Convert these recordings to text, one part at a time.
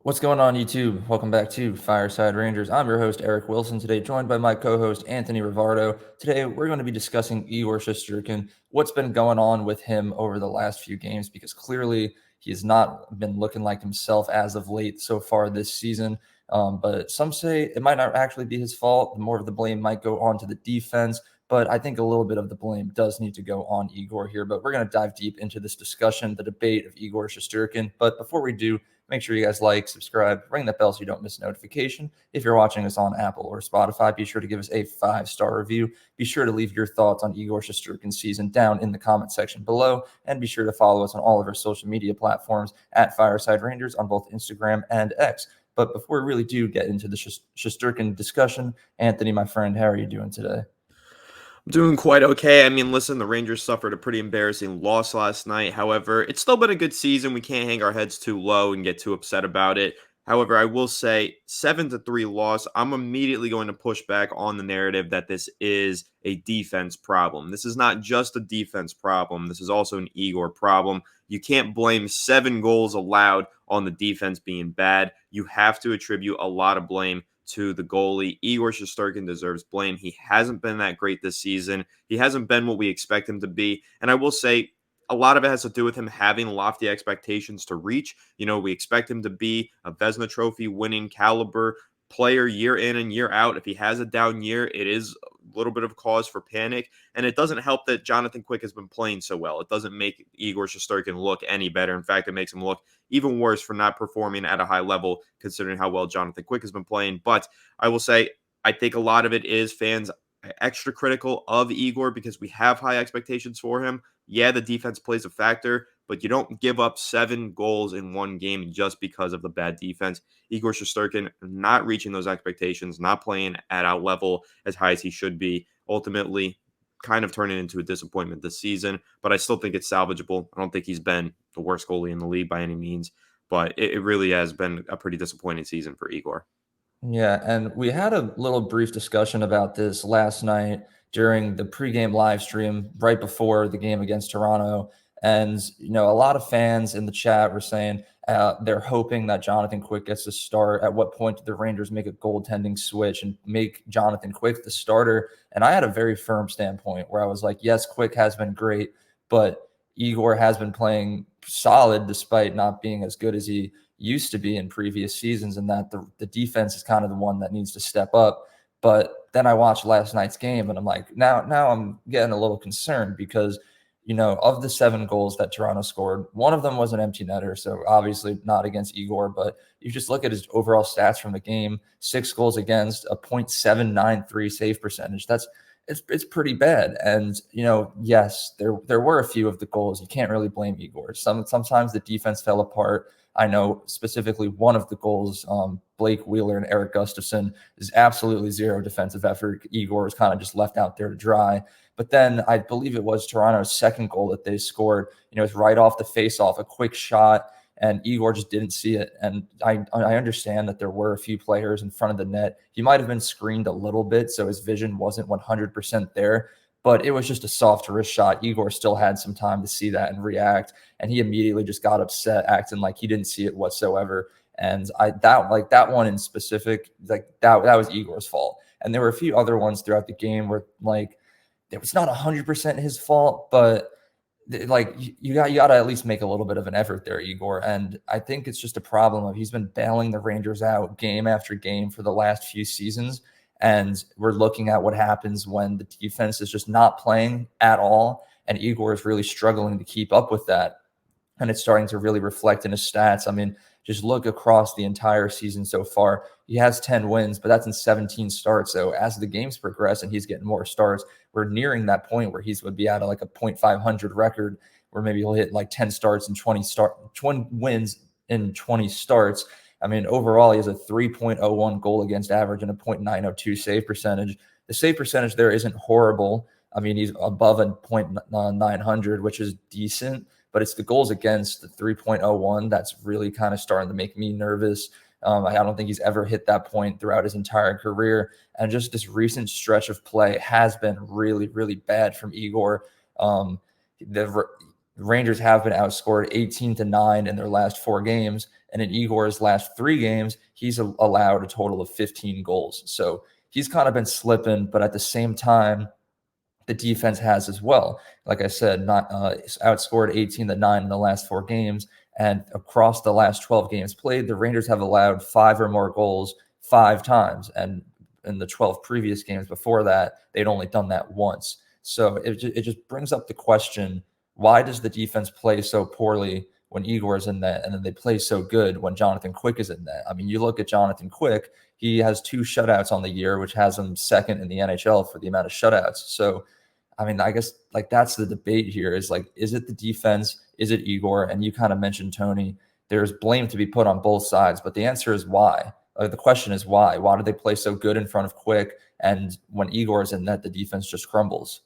What's going on, YouTube? Welcome back to Fireside Rangers. I'm your host, Eric Wilson, today joined by my co-host, Anthony Rivardo. Today, we're going to be discussing Igor Shesterkin, what's been going on with him over the last few games, because clearly he has not been looking like himself as of late so far this season. But some say it might not actually be his fault. More of the blame might go on to the defense, but I think a little bit of the blame does need to go on Igor here. But we're going to dive deep into this discussion, the debate of Igor Shesterkin. But before we do, make sure you guys like, subscribe, ring that bell so you don't miss a notification. If you're watching us on Apple or Spotify, be sure to give us a 5-star review. Be sure to leave your thoughts on Igor Shesterkin's season down in the comment section below. And be sure to follow us on all of our social media platforms at Fireside Rangers on both Instagram and X. But before we really do get into the Shesterkin discussion, Anthony, my friend, how are you doing today? I'm doing quite okay. I mean, listen, the Rangers suffered a pretty embarrassing loss last night. However, it's still been a good season. We can't hang our heads too low and get too upset about it. However, I will say 7-3 loss. I'm immediately going to push back on the narrative that this is a defense problem. This is not just a defense problem. This is also an Igor problem. You can't blame 7 goals allowed on the defense being bad. You have to attribute a lot of blame to the goalie. Igor Shesterkin deserves blame. He hasn't been that great this season. He hasn't been what we expect him to be. And I will say a lot of it has to do with him having lofty expectations to reach. You know, we expect him to be a Vezina Trophy winning caliber player year in and year out. If he has a down year, it is a little bit of cause for panic. And it doesn't help that Jonathan Quick has been playing so well. It doesn't make Igor Shesterkin look any better. In fact, it makes him look even worse for not performing at a high level, considering how well Jonathan Quick has been playing. But I will say, I think a lot of it is fans extra critical of Igor because we have high expectations for him. Yeah, the defense plays a factor, but you don't give up 7 goals in one game just because of the bad defense. Igor Shesterkin not reaching those expectations, not playing at our level as high as he should be, ultimately kind of turning into a disappointment this season, but I still think it's salvageable. I don't think he's been the worst goalie in the league by any means, but it really has been a pretty disappointing season for Igor. Yeah, and we had a little brief discussion about this last night during the pregame live stream right before the game against Toronto. And, a lot of fans in the chat were saying they're hoping that Jonathan Quick gets to start. At what point did the Rangers make a goaltending switch and make Jonathan Quick the starter? And I had a very firm standpoint where I was like, yes, Quick has been great, but Igor has been playing solid despite not being as good as he used to be in previous seasons, and that the defense is kind of the one that needs to step up. But then I watched last night's game and I'm like, now I'm getting a little concerned because, of the 7 goals that Toronto scored, one of them was an empty netter. So obviously not against Igor, but you just look at his overall stats from the game, 6 goals against, a .793 save percentage. It's pretty bad. And, yes, there were a few of the goals. You can't really blame Igor. Sometimes the defense fell apart. I know specifically one of the goals, Blake Wheeler and Eric Gustafson, is absolutely zero defensive effort. Igor was kind of just left out there to dry. But then I believe it was Toronto's second goal that they scored. It's right off the faceoff, a quick shot, and Igor just didn't see it. And I understand that there were a few players in front of the net. He might have been screened a little bit, so his vision wasn't 100% there. But it was just a soft wrist shot. Igor still had some time to see that and react, and he immediately just got upset, acting like he didn't see it whatsoever. And that one in specific, like that was Igor's fault. And there were a few other ones throughout the game where like it was not 100% his fault, but like you got to at least make a little bit of an effort there, Igor. And I think it's just a problem of he's been bailing the Rangers out game after game for the last few seasons. And we're looking at what happens when the defense is just not playing at all. And Igor is really struggling to keep up with that. And it's starting to really reflect in his stats. I mean, just look across the entire season so far. He has 10 wins, but that's in 17 starts. So as the games progress and he's getting more starts, we're nearing that point where he's would be at like a .500 record, where maybe he'll hit like 10 starts and 20 wins in 20 starts. I mean, overall, he has a 3.01 goal against average and a .902 save percentage. The save percentage there isn't horrible. I mean, he's above a .900, which is decent, but it's the goals against, the 3.01, that's really kind of starting to make me nervous. I don't think he's ever hit that point throughout his entire career. And just this recent stretch of play has been really, really bad from Igor. The The Rangers have been outscored 18-9 in their last 4 games. And in Igor's last 3 games, he's allowed a total of 15 goals. So he's kind of been slipping, but at the same time, the defense has as well. Like I said, not outscored 18-9 in the last 4 games. And across the last 12 games played, the Rangers have allowed 5 or more goals 5 times. And in the 12 previous games before that, they'd only done that once. So it just brings up the question, why does the defense play so poorly when Igor's in net, and then they play so good when Jonathan Quick is in net? I mean, you look at Jonathan Quick, he has 2 shutouts on the year, which has him second in the NHL for the amount of shutouts. So, I mean, I guess like that's the debate here is like, is it the defense? Is it Igor? And you kind of mentioned, Tony, there's blame to be put on both sides, but the answer is why. The question is why? Why do they play so good in front of Quick? And when Igor is in net, the defense just crumbles.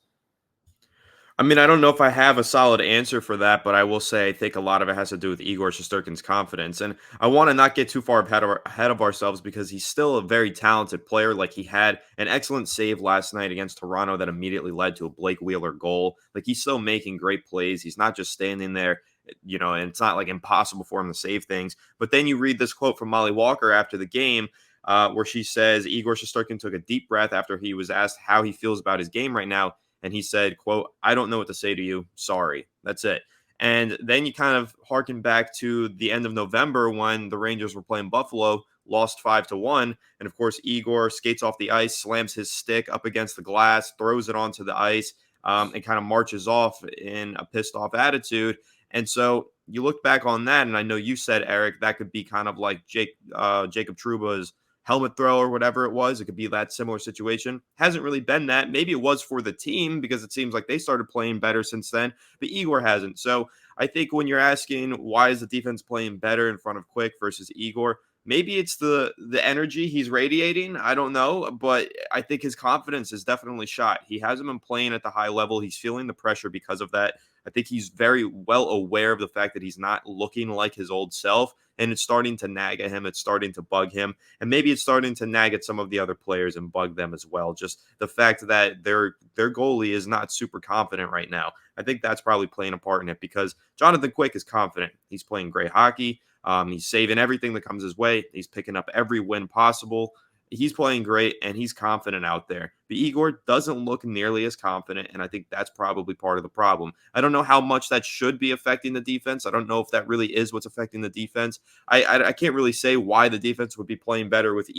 I mean, I don't know if I have a solid answer for that, but I will say I think a lot of it has to do with Igor Shesterkin's confidence. And I want to not get too far ahead of ourselves because he's still a very talented player. Like, he had an excellent save last night against Toronto that immediately led to a Blake Wheeler goal. Like, he's still making great plays. He's not just standing there, and it's not like impossible for him to save things. But then you read this quote from Molly Walker after the game, where she says Igor Shesterkin took a deep breath after he was asked how he feels about his game right now. And he said, quote, "I don't know what to say to you. Sorry." That's it. And then you kind of harken back to the end of November when the Rangers were playing Buffalo, lost 5-1. And of course, Igor skates off the ice, slams his stick up against the glass, throws it onto the ice, and kind of marches off in a pissed off attitude. And so you look back on that, and I know you said, Eric, that could be kind of like Jacob Trouba's helmet throw or whatever it was. It could be that similar situation. Hasn't really been that. Maybe it was for the team because it seems like they started playing better since then, but Igor hasn't. So I think when you're asking why is the defense playing better in front of Quick versus Igor, maybe it's the energy he's radiating. I don't know, but I think his confidence is definitely shot. He hasn't been playing at the high level. He's feeling the pressure because of that. I think he's very well aware of the fact that he's not looking like his old self, and it's starting to nag at him. It's starting to bug him, and maybe it's starting to nag at some of the other players and bug them as well. Just the fact that their goalie is not super confident right now. I think that's probably playing a part in it because Jonathan Quick is confident. He's playing great hockey. He's saving everything that comes his way. He's picking up every win possible. He's playing great, and he's confident out there. But Igor doesn't look nearly as confident, and I think that's probably part of the problem. I don't know how much that should be affecting the defense. I don't know if that really is what's affecting the defense. I can't really say why the defense would be playing better with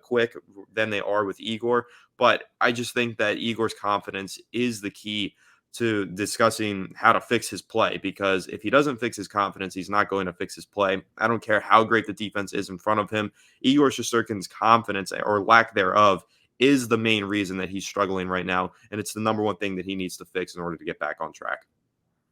Quick than they are with Igor, but I just think that Igor's confidence is the key to discussing how to fix his play, because if he doesn't fix his confidence, he's not going to fix his play. I don't care how great the defense is in front of him. Igor Shesterkin's confidence or lack thereof is the main reason that he's struggling right now, and it's the number one thing that he needs to fix in order to get back on track.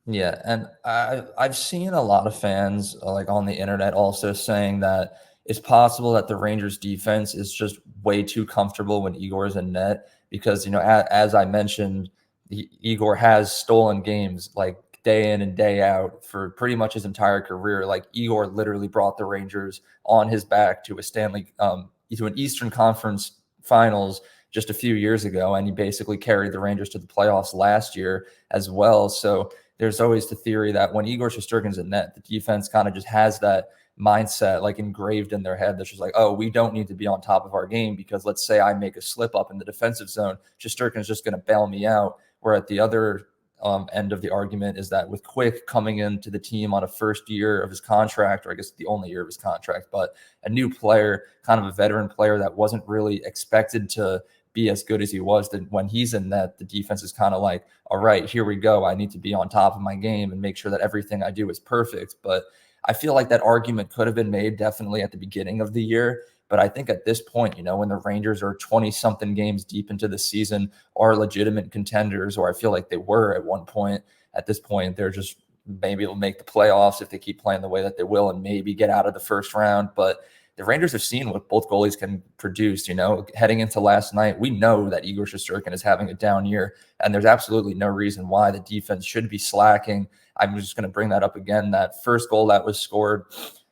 Yeah, and I've seen a lot of fans like on the internet also saying that it's possible that the Rangers defense is just way too comfortable when Igor's in net because, as I mentioned, Igor has stolen games like day in and day out for pretty much his entire career. Like Igor literally brought the Rangers on his back to to an Eastern Conference Finals just a few years ago, and he basically carried the Rangers to the playoffs last year as well. So there's always the theory that when Igor Shesterkin's in net, the defense kind of just has that mindset like engraved in their head that's just like, oh, we don't need to be on top of our game because let's say I make a slip up in the defensive zone, Shesterkin's just going to bail me out. Where at the other end of the argument is that with Quick coming into the team on a first year of his contract, or I guess the only year of his contract, but a new player, kind of a veteran player that wasn't really expected to be as good as he was, then when he's in that, the defense is kind of like, all right, here we go. I need to be on top of my game and make sure that everything I do is perfect. But I feel like that argument could have been made definitely at the beginning of the year. But I think at this point, when the Rangers are 20-something games deep into the season, are legitimate contenders, or I feel like they were at one point. At this point, they're just maybe will make the playoffs if they keep playing the way that they will and maybe get out of the first round. But the Rangers have seen what both goalies can produce. Heading into last night, we know that Igor Shesterkin is having a down year, and there's absolutely no reason why the defense should be slacking. I'm just going to bring that up again. That first goal that was scored,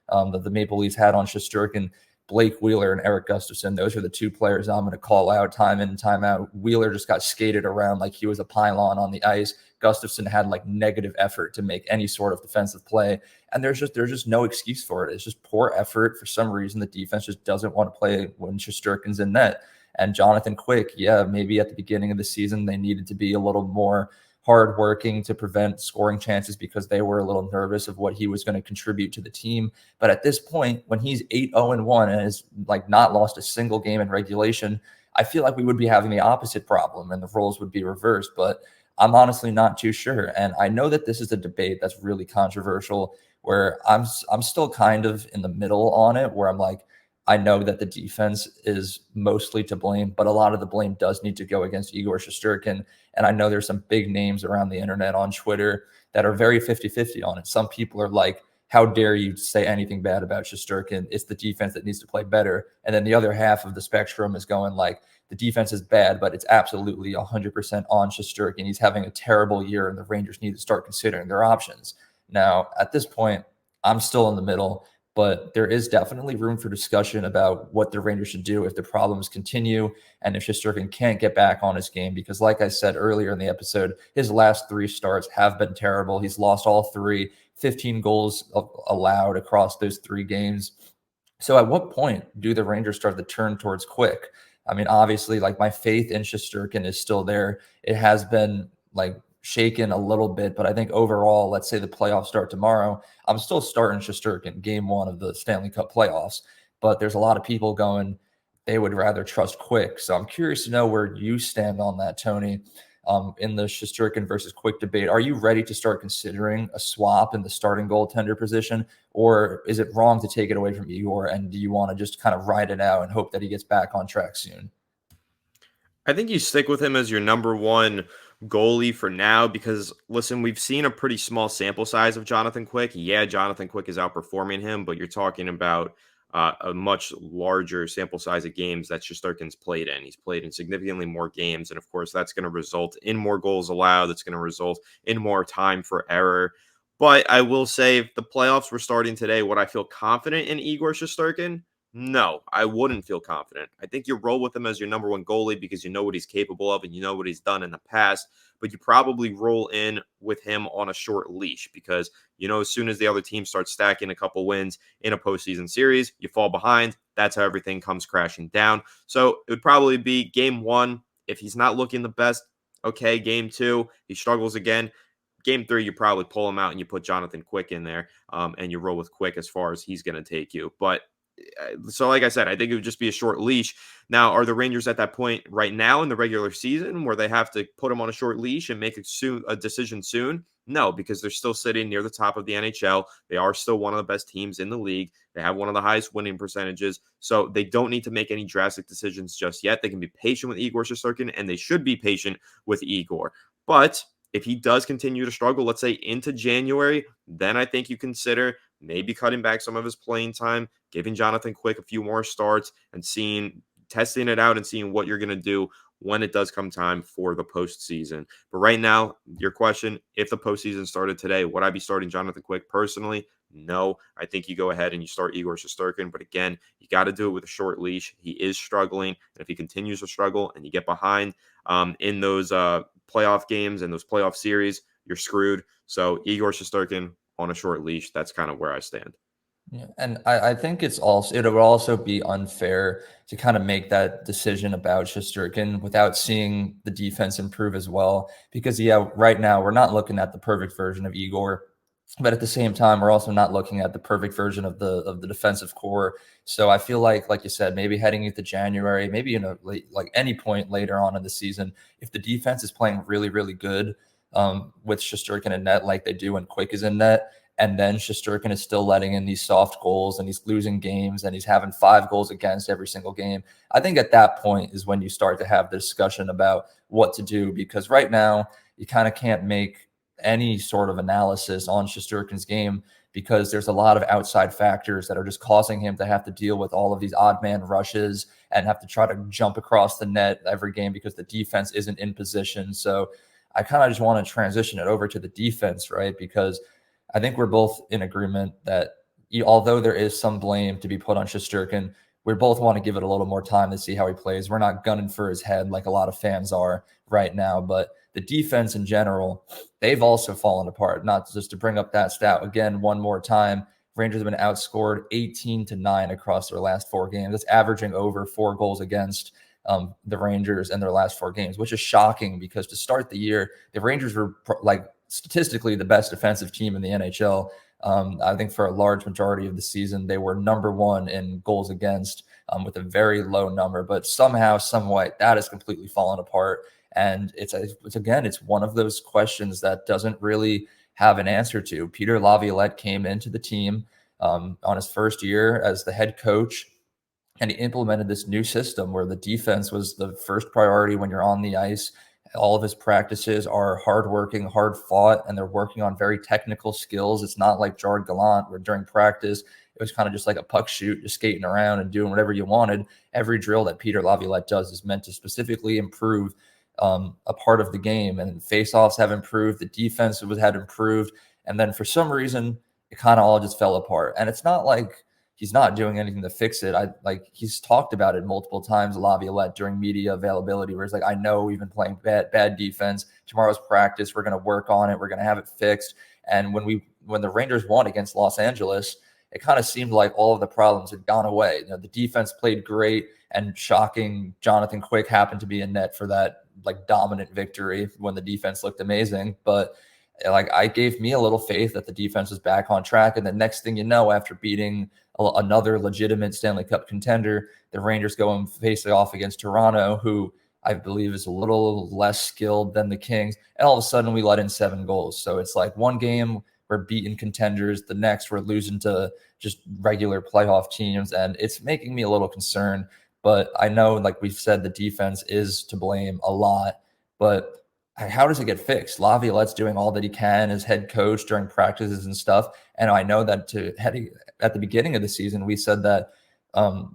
that the Maple Leafs had on Shesterkin, Blake Wheeler and Eric Gustafson. Those are the two players I'm going to call out time in and time out. Wheeler just got skated around like he was a pylon on the ice. Gustafson had like negative effort to make any sort of defensive play. And there's just no excuse for it. It's just poor effort. For some reason, the defense just doesn't want to play when Shesterkin's in net. And Jonathan Quick, yeah, maybe at the beginning of the season, they needed to be a little more hardworking to prevent scoring chances because they were a little nervous of what he was going to contribute to the team. But at this point, when he's 8-0-1 and has like not lost a single game in regulation, I feel like we would be having the opposite problem and the roles would be reversed. But I'm honestly not too sure. And I know that this is a debate that's really controversial where I'm still kind of in the middle on it, where I'm like, I know that the defense is mostly to blame, but a lot of the blame does need to go against Igor Shesterkin. And I know there's some big names around the internet on Twitter that are very 50-50 on it. Some people are like, how dare you say anything bad about Shesterkin? It's the defense that needs to play better. And then the other half of the spectrum is going like, the defense is bad, but it's absolutely 100% on Shesterkin. He's having a terrible year, and the Rangers need to start considering their options. Now, at this point, I'm still in the middle, but there is definitely room for discussion about what the Rangers should do if the problems continue and if Shesterkin can't get back on his game. Because like I said earlier in the episode, his last 3 starts have been terrible. He's lost all 3, 15 goals allowed across those 3 games. So at what point do the Rangers start to turn towards Quick? I mean, obviously, like my faith in Shesterkin is still there. It has been like shaken a little bit, but I think overall, let's say the playoffs start tomorrow, I'm still starting Shesterkin game 1 of the Stanley Cup playoffs. But there's a lot of people going, they would rather trust Quick. So I'm curious to know where you stand on that, Tony, in the Shesterkin versus Quick debate. Are you ready to start considering a swap in the starting goaltender position, or is it wrong to take it away from Igor? And do you want to just kind of ride it out and hope that he gets back on track soon? I think you stick with him as your number 1 goalie for now because, listen, we've seen a pretty small sample size of Jonathan Quick. Yeah, Jonathan Quick is outperforming him, but you're talking about a much larger sample size of games that Shesterkin's played in. He's played in significantly more games, and of course, that's going to result in more goals allowed. That's going to result in more time for error. But I will say, if the playoffs were starting today, would I feel confident in Igor Shesterkin? No, I wouldn't feel confident. I think you roll with him as your number 1 goalie because you know what he's capable of and you know what he's done in the past, but you probably roll in with him on a short leash because, you know, as soon as the other team starts stacking a couple wins in a postseason series, you fall behind. That's how everything comes crashing down. So it would probably be game 1. If he's not looking the best, okay, game 2, he struggles again. Game 3, you probably pull him out and you put Jonathan Quick in there and you roll with Quick as far as he's going to take you. But so like I said, I think it would just be a short leash. Now, are the Rangers at that point right now in the regular season where they have to put him on a short leash and make a decision soon? No, because they're still sitting near the top of the NHL. They are still one of the best teams in the league. They have one of the highest winning percentages. So they don't need to make any drastic decisions just yet. They can be patient with Igor Shesterkin, and they should be patient with Igor. But if he does continue to struggle, let's say into January, then I think you consider maybe cutting back some of his playing time, giving Jonathan Quick a few more starts and testing it out and seeing what you're going to do when it does come time for the postseason. But right now, your question, if the postseason started today, would I be starting Jonathan Quick personally? No, I think you go ahead and you start Igor Shesterkin. But again, you got to do it with a short leash. He is struggling. And if he continues to struggle and you get behind in those playoff games and those playoff series, you're screwed. So Igor Shesterkin on a short leash, that's kind of where I stand. Yeah, and I think it would also be unfair to kind of make that decision about Shesterkin without seeing the defense improve as well. Because yeah, right now we're not looking at the perfect version of Igor, but at the same time, we're also not looking at the perfect version of the defensive core. So I feel like you said, maybe heading into January, maybe like any point later on in the season, if the defense is playing really, really good with Shesterkin in net like they do when Quick is in net, and then Shesterkin is still letting in these soft goals and he's losing games and he's having 5 goals against every single game. I think at that point is when you start to have the discussion about what to do, because right now you kind of can't make any sort of analysis on Shesterkin's game because there's a lot of outside factors that are just causing him to have to deal with all of these odd man rushes and have to try to jump across the net every game because the defense isn't in position. So I kind of just want to transition it over to the defense, right? Because I think we're both in agreement that although there is some blame to be put on Shesterkin, we both want to give it a little more time to see how he plays. We're not gunning for his head like a lot of fans are right now, but the defense in general, they've also fallen apart. Not just to bring up that stat again one more time. Rangers have been outscored 18-9 across their last 4 games. That's averaging over 4 goals against the Rangers in their last 4 games, which is shocking because to start the year, the Rangers were like statistically the best defensive team in the NHL. I think for a large majority of the season, they were number one in goals against with a very low number, but somehow, someway, that has completely fallen apart. And it's one of those questions that doesn't really have an answer to. Peter Laviolette came into the team on his first year as the head coach, and he implemented this new system where the defense was the first priority when you're on the ice. All of his practices are hardworking, hard fought, and they're working on very technical skills. It's not like Jared Gallant, where during practice it was kind of just like a puck shoot, just skating around and doing whatever you wanted. Every drill that Peter Laviolette does is meant to specifically improve a part of the game, and face-offs have improved. The defense had improved, and then for some reason, it kind of all just fell apart. And it's not like he's not doing anything to fix it. He's talked about it multiple times, Laviolette, during media availability, where he's like, I know we've been playing bad defense. Tomorrow's practice, we're going to work on it. We're going to have it fixed. And when the Rangers won against Los Angeles, it kind of seemed like all of the problems had gone away. The defense played great, and shocking, Jonathan Quick happened to be in net for that dominant victory when the defense looked amazing. But I gave me a little faith that the defense was back on track. And the next thing you know, after beating another legitimate Stanley Cup contender, the Rangers go and face it off against Toronto, who I believe is a little less skilled than the Kings. And all of a sudden we let in 7 goals. So it's like one game we're beating contenders, the next we're losing to just regular playoff teams. And it's making me a little concerned. But I know, like we've said, the defense is to blame a lot. But how does it get fixed? Laviolette's doing all that he can as head coach during practices and stuff. And I know that at the beginning of the season, we said that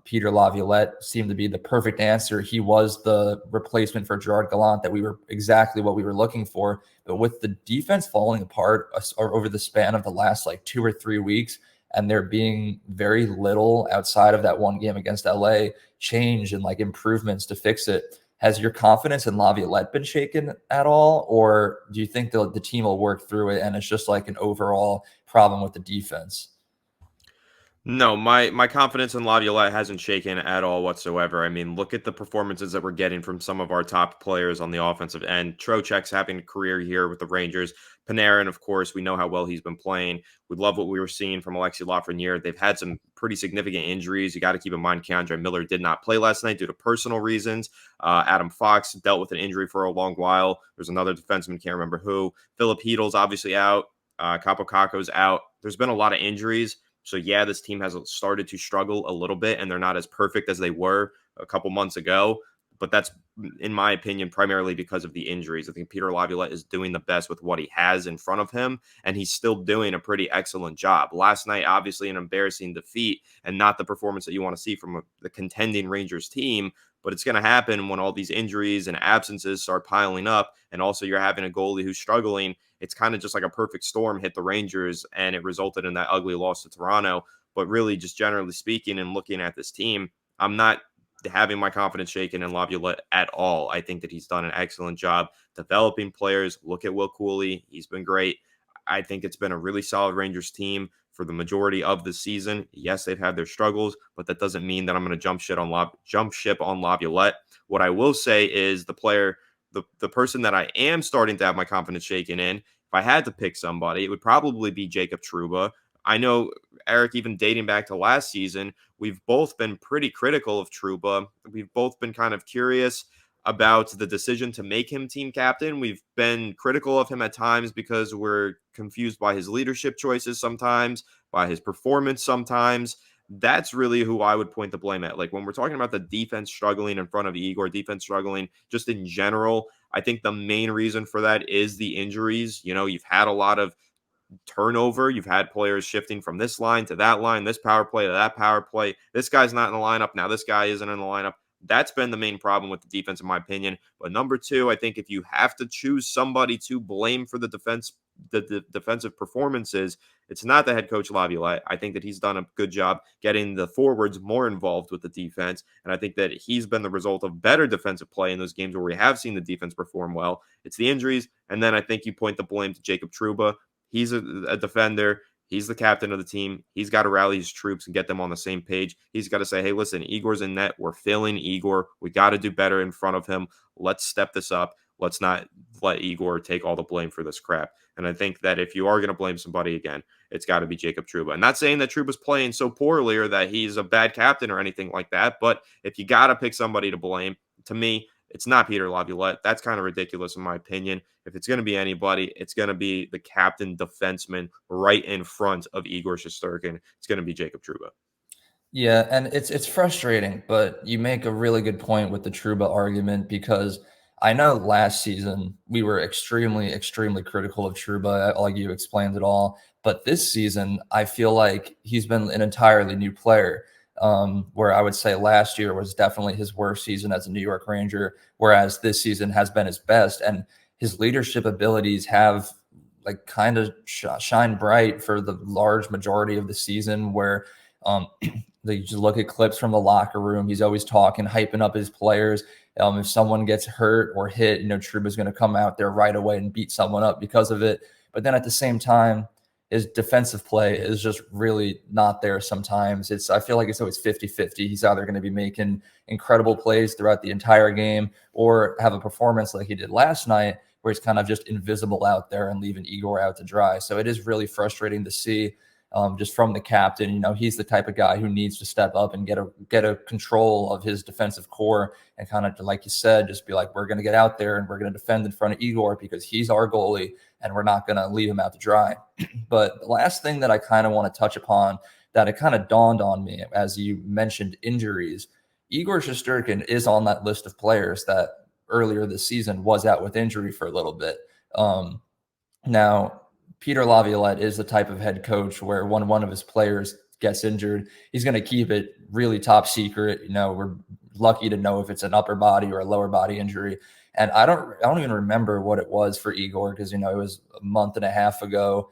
Peter Laviolette seemed to be the perfect answer. He was the replacement for Gerard Gallant, that we were exactly what we were looking for. But with the defense falling apart over the span of the last 2 or 3 weeks, and there being very little outside of that one game against LA change and improvements to fix it, has your confidence in Laviolette been shaken at all? Or do you think the team will work through it and it's just an overall problem with the defense? No, my confidence in Laviolette hasn't shaken at all whatsoever. I mean, look at the performances that we're getting from some of our top players on the offensive end. Trocheck's having a career here with the Rangers. Panarin, of course, we know how well he's been playing. We love what we were seeing from Alexi Lafreniere. They've had some pretty significant injuries. You got to keep in mind, Keandre Miller did not play last night due to personal reasons. Adam Fox dealt with an injury for a long while. There's another defenseman, can't remember who. Philip Heedle's obviously out. Capo Caco's out. There's been a lot of injuries. So, yeah, this team has started to struggle a little bit, and they're not as perfect as they were a couple months ago. But that's, in my opinion, primarily because of the injuries. I think Peter Laviolette is doing the best with what he has in front of him, and he's still doing a pretty excellent job. Last night, obviously, an embarrassing defeat and not the performance that you want to see from the contending Rangers team. But it's going to happen when all these injuries and absences start piling up, and also you're having a goalie who's struggling. It's kind of just like a perfect storm hit the Rangers, and it resulted in that ugly loss to Toronto. But really, just generally speaking and looking at this team, I'm not having my confidence shaken in Laviolette at all. I think that he's done an excellent job developing players. Look at Will Cooley. He's been great. I think it's been a really solid Rangers team for the majority of the season. Yes, they've had their struggles, but that doesn't mean that I'm going to jump ship on Laviolette. What I will say is the person that I am starting to have my confidence shaken in, if I had to pick somebody, it would probably be Jacob Trouba. I know, Eric, even dating back to last season, we've both been pretty critical of Trouba. We've both been kind of curious about the decision to make him team captain. We've been critical of him at times because we're confused by his leadership choices sometimes, by his performance sometimes. That's really who I would point the blame at. When we're talking about the defense struggling in front of Igor, defense struggling just in general, I think the main reason for that is the injuries. You've had a lot of turnover. You've had players shifting from this line to that line, this power play to that power play. This guy's not in the lineup. Now this guy isn't in the lineup. That's been the main problem with the defense, in my opinion. But number two, I think if you have to choose somebody to blame for the defense the defensive performances, it's not the head coach Laviolette. I think that he's done a good job getting the forwards more involved with the defense, and I think that he's been the result of better defensive play in those games where we have seen the defense perform well. It's the injuries, and then I think you point the blame to Jacob Trouba. He's a defender. He's the captain of the team. He's got to rally his troops and get them on the same page. He's got to say, hey, listen, Igor's in net. We're failing Igor. We got to do better in front of him. Let's step this up. Let's not let Igor take all the blame for this crap. And I think that if you are going to blame somebody again, it's got to be Jacob Trouba. I'm not saying that Trouba's playing so poorly or that he's a bad captain or anything like that, but if you got to pick somebody to blame, to me, it's not Peter Laviolette. That's kind of ridiculous in my opinion. If it's going to be anybody, it's going to be the captain defenseman right in front of Igor Shesterkin. It's going to be Jacob Trouba. Yeah, and it's frustrating, but you make a really good point with the Trouba argument because I know last season we were extremely, extremely critical of Trouba, like you explained it all. But this season, I feel like he's been an entirely new player. Where I would say last year was definitely his worst season as a New York Ranger, whereas this season has been his best. And his leadership abilities have like kind of shine bright for the large majority of the season where um, you just look at clips from the locker room. He's always talking, hyping up his players. If someone gets hurt or hit, Trouba's going to come out there right away and beat someone up because of it. But then at the same time, his defensive play is just really not there sometimes. I feel like it's always 50-50. He's either going to be making incredible plays throughout the entire game or have a performance like he did last night where he's kind of just invisible out there and leaving Igor out to dry. So it is really frustrating to see just from the captain. He's the type of guy who needs to step up and get a control of his defensive core and kind of, like you said, just be like, we're going to get out there and we're going to defend in front of Igor because he's our goalie and we're not going to leave him out to dry. But the last thing that I kind of want to touch upon that it kind of dawned on me as you mentioned injuries, Igor Shesterkin is on that list of players that earlier this season was out with injury for a little bit. Now, Peter Laviolette is the type of head coach where one of his players gets injured, he's going to keep it really top secret. We're lucky to know if it's an upper body or a lower body injury. And I don't even remember what it was for Igor because, it was a month and a half ago.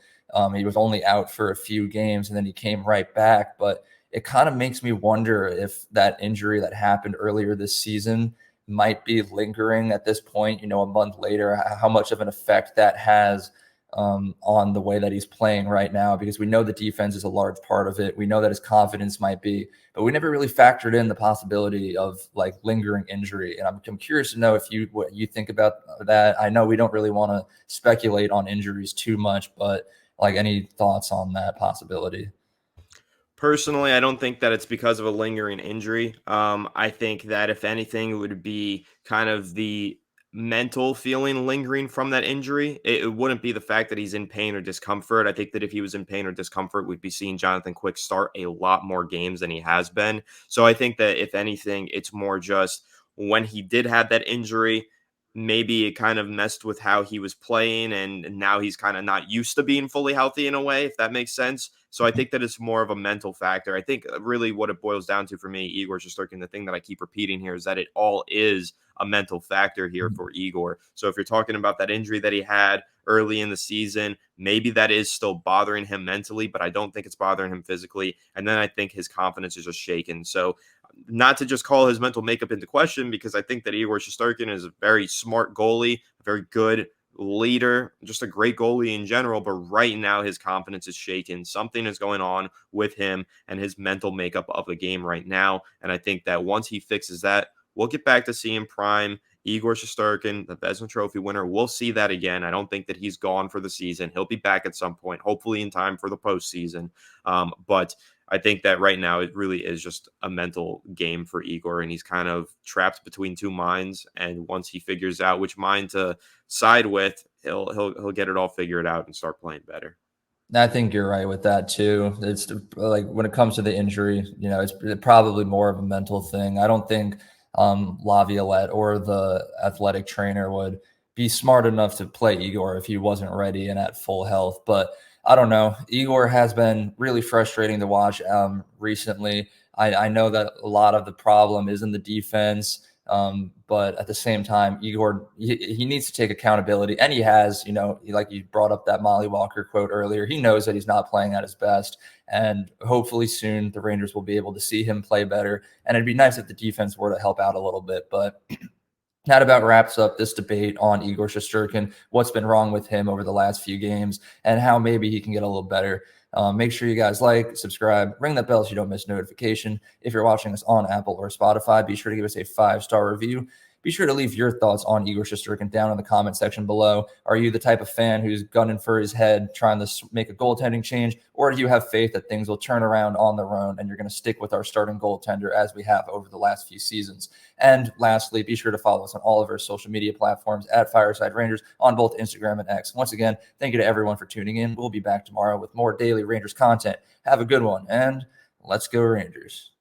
He was only out for a few games and then he came right back. But it kind of makes me wonder if that injury that happened earlier this season might be lingering at this point, a month later, how much of an effect that has on the way that he's playing right now, because we know the defense is a large part of it. We know that his confidence might be, but we never really factored in the possibility of like lingering injury. And I'm curious to know what you think about that. I know we don't really want to speculate on injuries too much, but like any thoughts on that possibility? Personally, I don't think that it's because of a lingering injury. I think that if anything, it would be kind of the mental feeling lingering from that injury. It wouldn't be the fact that he's in pain or discomfort. I think that if he was in pain or discomfort, we'd be seeing Jonathan Quick start a lot more games than he has been. So I think that if anything, it's more just when he did have that injury, maybe it kind of messed with how he was playing, and now he's kind of not used to being fully healthy in a way, if that makes sense. So I think that it's more of a mental factor. I think really what it boils down to for me, Igor Shesterkin, the thing that I keep repeating here is that it all is a mental factor here for Igor. So if you're talking about that injury that he had early in the season, maybe that is still bothering him mentally, but I don't think it's bothering him physically. And then I think his confidence is just shaken. So not to just call his mental makeup into question, because I think that Igor Shesterkin is a very smart goalie, a very good leader, just a great goalie in general. But right now, his confidence is shaken. Something is going on with him and his mental makeup of the game right now. And I think that once he fixes that, we'll get back to seeing prime Igor Shesterkin, the Vezina Trophy winner. We'll see that again. I don't think that he's gone for the season. He'll be back at some point, hopefully in time for the postseason. But I think that right now it really is just a mental game for Igor, and he's kind of trapped between two minds. And once he figures out which mind to side with, he'll get it all figured out and start playing better. I think you're right with that too. It's like when it comes to the injury, it's probably more of a mental thing. I don't think Laviolette or the athletic trainer would be smart enough to play Igor if he wasn't ready and at full health. But I don't know. Igor has been really frustrating to watch recently. I know that a lot of the problem is in the defense. But at the same time, Igor, he needs to take accountability, and he has, like you brought up that Molly Walker quote earlier. He knows that he's not playing at his best, and hopefully soon the Rangers will be able to see him play better. And it'd be nice if the defense were to help out a little bit, but that about wraps up this debate on Igor Shesterkin, what's been wrong with him over the last few games, and how maybe he can get a little better. Make sure you guys like, subscribe, ring that bell so you don't miss notification. If you're watching us on Apple or Spotify, be sure to give us a 5-star review. Be sure to leave your thoughts on Igor Shesterkin down in the comment section below. Are you the type of fan who's gunning for his head, trying to make a goaltending change, or do you have faith that things will turn around on their own and you're going to stick with our starting goaltender as we have over the last few seasons? And lastly, be sure to follow us on all of our social media platforms at Fireside Rangers on both Instagram and X. Once again, thank you to everyone for tuning in. We'll be back tomorrow with more daily Rangers content. Have a good one, and let's go Rangers.